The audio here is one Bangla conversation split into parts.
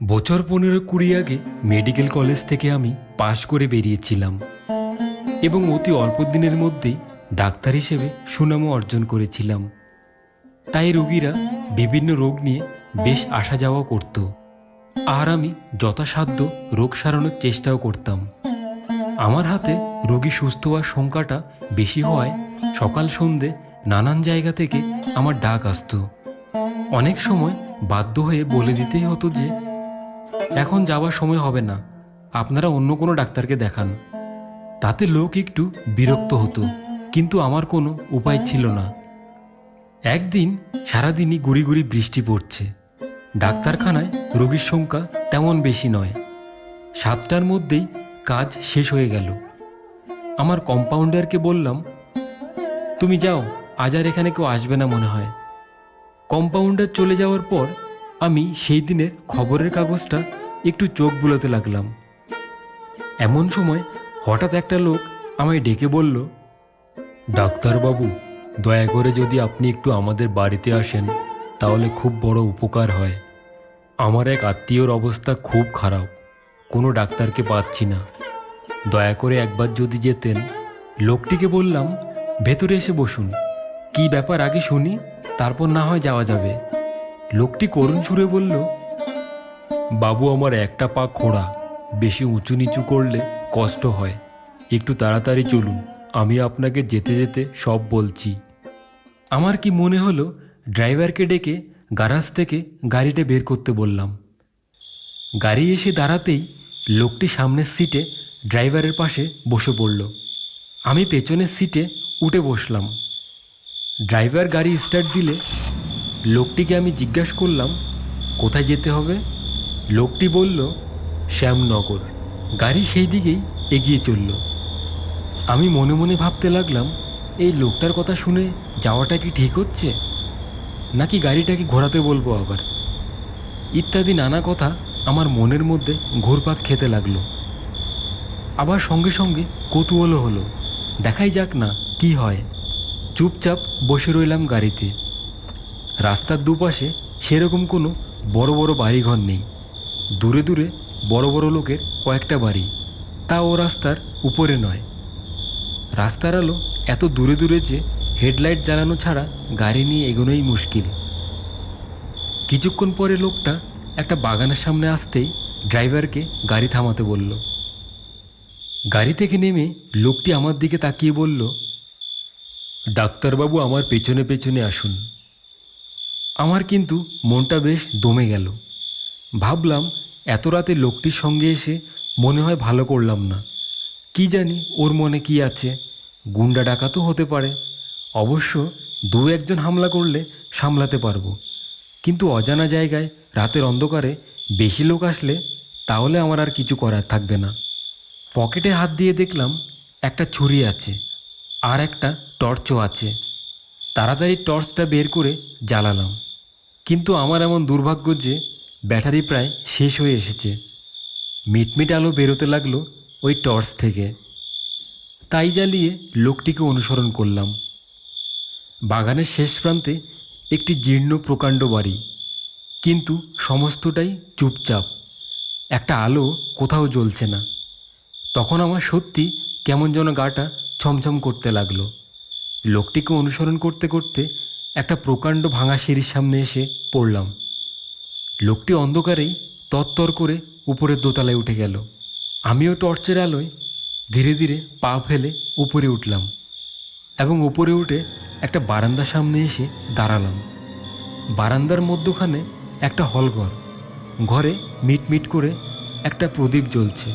বছর 15-20 আগে মেডিকেল কলেজ থেকে আমি পাশ করে বেরিয়েছিলাম এবং অতি অল্প দিনের মধ্যেই ডাক্তার হিসেবে সুনামও অর্জন করেছিলাম। তাই রোগীরা বিভিন্ন রোগ নিয়ে বেশ আসা যাওয়া করত, আর আমি যথাসাধ্য রোগ সারানোর চেষ্টাও করতাম। আমার হাতে রোগী সুস্থ হওয়ার সংখ্যাটা বেশি হওয়ায় সকাল সন্ধে নানান জায়গা থেকে আমার ডাক আসতো। অনেক সময় বাধ্য হয়ে বলে দিতেই হতো যে এখন যাওয়ার সময় হবে না, আপনারা অন্য কোনো ডাক্তারকে দেখান। তাতে লোক একটু বিরক্ত হতো, কিন্তু আমার কোনো উপায় ছিল না। একদিন সারাদিনই গুড়ি গুড়ি বৃষ্টি পড়ছে, ডাক্তারখানায় রোগীর সংখ্যা তেমন বেশি নয়। 7টার মধ্যেই কাজ শেষ হয়ে গেল। আমার কম্পাউন্ডারকে বললাম, তুমি যাও, আজ আর এখানে কেউ আসবে না মনে হয়। কম্পাউন্ডার চলে যাওয়ার পর আমি সেই দিনের খবরের কাগজটা একটু চোখ বুলাতে লাগলাম। এমন সময় হঠাৎ একটা লোক আমায় ডেকে বলল, ডাক্তারবাবু, দয়া করে যদি আপনি একটু আমাদের বাড়িতে আসেন তাহলে খুব বড় উপকার হয়। আমার এক আত্মীয়র অবস্থা খুব খারাপ, কোনো ডাক্তারকে পাচ্ছি না, দয়া করে একবার যদি যেতেন। লোকটিকে বললাম, ভেতরে এসে বসুন, কি ব্যাপার আগে শুনি, তারপর না হয় যাওয়া যাবে। লোকটি করুণ সুরে বলল, বাবু, আমার একটা পা খোঁড়া, বেশি উঁচু নিচু করলে কষ্ট হয়, একটু তাড়াতাড়ি চলুন, আমি আপনাকে যেতে যেতে সব বলছি। আমার কি মনে হলো ড্রাইভারকে ডেকে গ্যারাজ থেকে গাড়িটা বের করতে বললাম। গাড়ি এসে দাঁড়াতেই লোকটি সামনের সিটে ড্রাইভারের পাশে বসে পড়ল। আমি পেছনের সিটে উঠে বসলাম। ড্রাইভার গাড়ি স্টার্ট দিলে লোকটিকে আমি জিজ্ঞাসা করলাম, কোথায় যেতে হবে? লোকটি বলল, শ্যামনগর। গাড়ি সেই দিকেই এগিয়ে চলল। আমি মনে মনে ভাবতে লাগলাম, এই লোকটার কথা শুনে যাওয়াটা কি ঠিক হচ্ছে, নাকি গাড়িটাকে ঘোরাতে বলবো আবার, ইত্যাদি নানা কথা আমার মনের মধ্যে ঘুরপাক খেতে লাগলো। আবার সঙ্গে সঙ্গে কৌতূহল হলো, দেখাই যাক না কি হয়। চুপচাপ বসে রইলাম গাড়িতে। রাস্তার দুপাশে সেরকম কোনো বড় বড় বাড়িঘর নেই, দূরে দূরে বড় বড় লোকের কয়েকটা বাড়ি, তা ও রাস্তার উপরে নয়। রাস্তার আলো এত দূরে দূরে যে হেডলাইট জ্বালানো ছাড়া গাড়ি নিয়ে এগোনোই মুশকিল। কিছুক্ষণ পরে লোকটা একটা বাগানের সামনে আসতেই ড্রাইভারকে গাড়ি থামাতে বলল। গাড়ি থেকে নেমে লোকটি আমার দিকে তাকিয়ে বলল, ডাক্তারবাবু, আমার পেছনে পেছনে আসুন। আমার কিন্তু মনটা বেশ দমে গেল। ভাবলাম, এত রাতে লোকটির সঙ্গে এসে মনে হয় ভালো করলাম না। কি জানি ওর মনে কি আছে, গুন্ডা ডাকাতও হতে পারে। অবশ্য 2-1 জন হামলা করলে সামলাতে পারবো, কিন্তু অজানা জায়গায় রাতের অন্ধকারে বেশি লোক আসলে তাহলে আমার আর কিছু করার থাকবে না। পকেটে হাত দিয়ে দেখলাম একটা ছুরি আছে, আর একটা টর্চও আছে। তাড়াতাড়ি টর্চটা বের করে জ্বালালাম, কিন্তু আমার এমন দুর্ভাগ্য যে ব্যাটারি প্রায় শেষ হয়ে এসেছে। মিটমিট আলো বেরোতে লাগলো ওই টর্চ থেকে। তাই জ্বালিয়ে লোকটিকে অনুসরণ করলাম। বাগানের শেষ প্রান্তে একটি জীর্ণ প্রকাণ্ড বাড়ি, কিন্তু সমস্তটাই চুপচাপ, একটা আলো কোথাও জ্বলছে না। তখন আমার সত্যি কেমন যেন গাটা ছমছম করতে লাগলো। লোকটিকে অনুসরণ করতে করতে একটা প্রকাণ্ড ভাঙা সিঁড়ির সামনে এসে পড়লাম। লোকটি অন্ধকারেই তত্তর করে উপরের দোতলায় উঠে গেল। আমিও টর্চের আলোয় ধীরে ধীরে পা ফেলে উপরে উঠলাম এবং উপরে উঠে একটা বারান্দার সামনে এসে দাঁড়ালাম। বারান্দার মধ্যখানে একটা হলঘর, ঘরে মিটমিট করে একটা প্রদীপ জ্বলছে,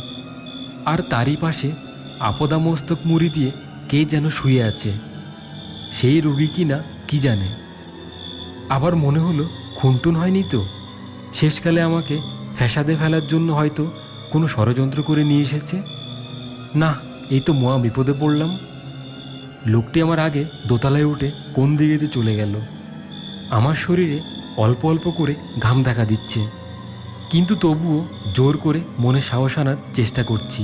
আর তারই পাশে আপদামস্তক মুড়ি দিয়ে কে যেন শুয়ে আছে। সেই রুগী কি না কি জানে। আবার মনে হলো, খুনটুন হয়নি তো? শেষকালে আমাকে ফ্যাসাদে ফেলার জন্য হয়তো কোনো ষড়যন্ত্র করে নিয়ে এসেছে। না, এই তো মহা বিপদে পড়লাম। লোকটি আমার আগে দোতলায় উঠে কোন দিকে যে চলে গেল। আমার শরীরে অল্প অল্প করে ঘাম দেখা দিচ্ছে, কিন্তু তবুও জোর করে মনে সাহস আনার চেষ্টা করছি।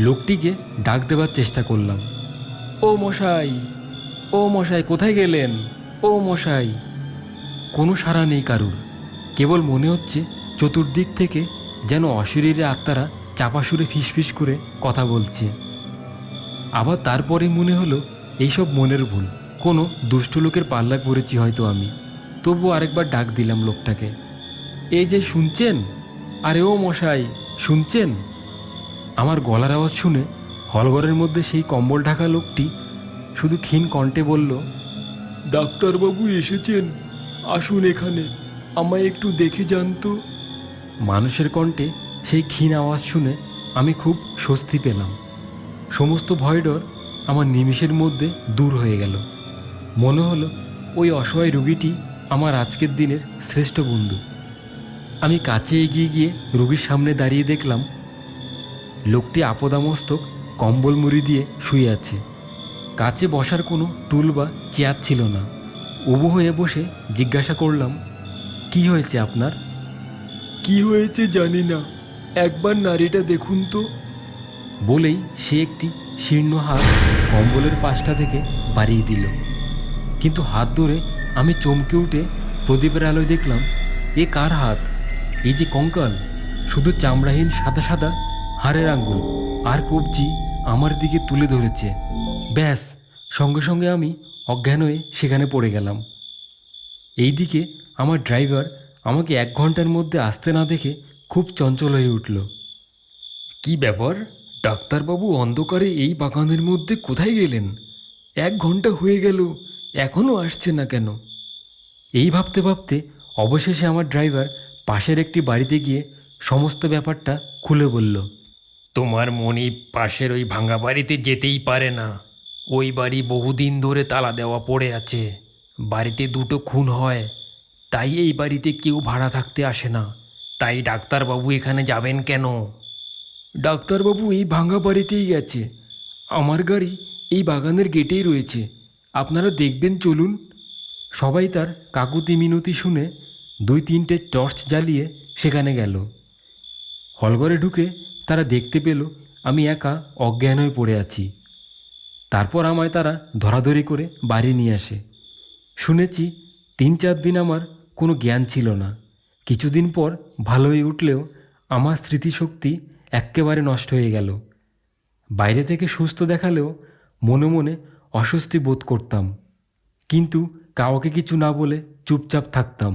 লোকটিকে ডাক দেবার চেষ্টা করলাম, ও মশাই, ও মশাই, কোথায় গেলেন? ও মশাই। কোনো সাড়া নেই কারুর, কেবল মনে হচ্ছে চতুর্দিক থেকে যেন অশরীরে আত্মারা চাপা সুরে ফিসফিস করে কথা বলছে। আবার তারপরে মনে হলো এইসব মনের ভুল, কোনো দুষ্ট লোকের পাল্লায় পড়েছি হয়তো আমি। তবু আরেকবার ডাক দিলাম লোকটাকে, এই যে শুনছেন? আরে ও মশাই, শুনছেন? আমার গলার আওয়াজ শুনে হলঘরের মধ্যে সেই কম্বল ঢাকা লোকটি শুধু ক্ষীণ কণ্ঠে বলল, ডাক্তারবাবু এসেছেন, আসুন এখানে, আমায় একটু দেখে যান তো। মানুষের কণ্ঠে সেই ক্ষীণ আওয়াজ শুনে আমি খুব স্বস্তি পেলাম। সমস্ত ভয়ডর আমার নিমিষের মধ্যে দূর হয়ে গেল। মনে হলো ওই অসহায় রুগীটি আমার আজকের দিনের শ্রেষ্ঠ বন্ধু। আমি কাছে এগিয়ে গিয়ে রুগীর সামনে দাঁড়িয়ে দেখলাম লোকটি আপদামস্তক কম্বল মুড়ি দিয়ে শুয়ে আছে। কাছে বসার কোনো টুল বা চেয়ার ছিল না। উবু হয়ে বসে জিজ্ঞাসা করলাম, কি হয়েছে আপনার? কি হয়েছে জানি না, একবার নারীটা দেখুন তো। বলেই সে একটি শীর্ণ হাত কম্বলের পাশটা থেকে বাড়িয়ে দিল। কিন্তু হাত ধরে আমি চমকে উঠে প্রদীপের আলোয় দেখলাম, এ কার হাত? এই যে কঙ্কাল, শুধু চামড়াহীন সাদা সাদা হাড়ের আঙ্গুল আর কবজি আমার দিকে তুলে ধরেছে। ব্যাস, সঙ্গে সঙ্গে আমি অজ্ঞান হয়ে সেখানে পড়ে গেলাম। এইদিকে আমার ড্রাইভার আমাকে 1 ঘন্টার মধ্যে আসতে না দেখে খুব চঞ্চল হয়ে উঠল। কি ব্যাপার ডাক্তারবাবু, অন্ধকারে এই বাগানের মধ্যে কোথায় গেলেন? 1 ঘন্টা হয়ে গেল, এখনও আসছে না কেন? এই ভাবতে ভাবতে অবশেষে আমার ড্রাইভার পাশের একটি বাড়িতে গিয়ে সমস্ত ব্যাপারটা খুলে বলল। তোমার মনি পাশের ওই ভাঙা বাড়িতে যেতেই পারে না। ওই বাড়ি বহুদিন ধরে তালা দেওয়া পড়ে আছে। বাড়িতে 2টো খুন হয়, তাই এই বাড়িতে কেউ ভাড়া থাকতে আসে না। তাই ডাক্তারবাবু এখানে যাবেন কেন? ডাক্তারবাবু এই ভাঙা বাড়িতেই গেছে। আমার গাড়ি এই বাগানের গেটেই রয়েছে, আপনারা দেখবেন, চলুন। সবাই তার কাকুতি মিনতি শুনে 2-3টে টর্চ জ্বালিয়ে সেখানে গেল। হলঘরে ঢুকে তারা দেখতে পেল আমি একা অজ্ঞান হয়ে পড়ে আছি। তারপর আমায় তারা ধরাধরি করে বাড়ি নিয়ে আসে। শুনেছি 3-4 দিন আমার কোনো জ্ঞান ছিল না। কিছুদিন পর ভালো হয়ে উঠলেও আমার স্মৃতিশক্তি এক্কেবারে নষ্ট হয়ে গেল। বাইরে থেকে সুস্থ দেখালেও মনে মনে অস্বস্তি বোধ করতাম, কিন্তু কাউকে কিছু না বলে চুপচাপ থাকতাম।